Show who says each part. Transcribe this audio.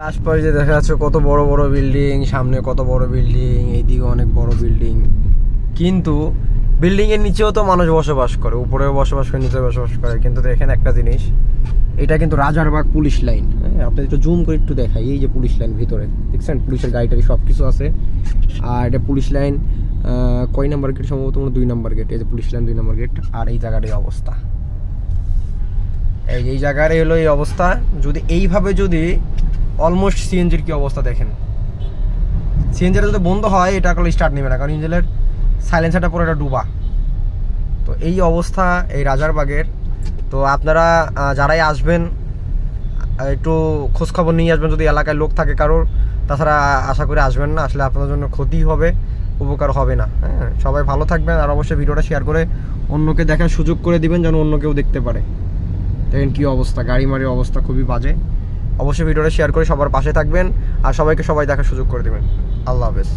Speaker 1: আশপাশে যে দেখা যাচ্ছে কত বড় বড় বিল্ডিং, সামনে কত বড় বিল্ডিং, এইদিকে অনেক বড় বিল্ডিং, কিন্তু বিল্ডিং এর নিচেও তো মানুষ বসবাস করে, উপরেও বসবাস করে, নিচেও বসবাস করে। কিন্তু দেখেন একটা জিনিস, এটা কিন্তু রাজারবাগ পুলিশ লাইন। হ্যাঁ, আপনি একটু জুম করে একটু দেখাই, এই যে পুলিশ লাইন ভিতরে দেখছেন, পুলিশের গাড়ি টাড়ি সব কিছু আছে। আর এটা পুলিশ লাইন কয় নাম্বার গেট? সম্ভবত 2 নাম্বার গেট। এই যে পুলিশ লাইন 2 নাম্বার গেট। আর এই জায়গার এই অবস্থা, এই জায়গার হলো এই অবস্থা। যদি এইভাবে যদি অলমোস্ট সিএনজির কি অবস্থা দেখেন, সিএনজিটা যদি বন্ধ হয় এটা করলে স্টার্ট নেবে না, কারণ ইঞ্জিনের সাইলেন্সারটা পুরো এটা ডুবা। তো এই অবস্থা এই রাজারবাগের। তো আপনারা যারাই আসবেন একটু খোঁজখবর নিয়ে আসবেন, যদি এলাকায় লোক থাকে কারোর। তাছাড়া আশা করে আসবেন না, আসলে আপনাদের জন্য ক্ষতি হবে, উপকার হবে না। হ্যাঁ, সবাই ভালো থাকবেন, আর অবশ্যই ভিডিওটা শেয়ার করে অন্যকে দেখার সুযোগ করে দিবেন, যেন অন্য কেউ দেখতে পারে। দেখেন কী অবস্থা, গাড়ি মারির অবস্থা খুবই বাজে। অবশ্যই ভিডিওটা শেয়ার করে সবার পাশে থাকবেন, আর সবাইকে সবাই দেখার সুযোগ করে দেবেন। আল্লাহ হাফেজ।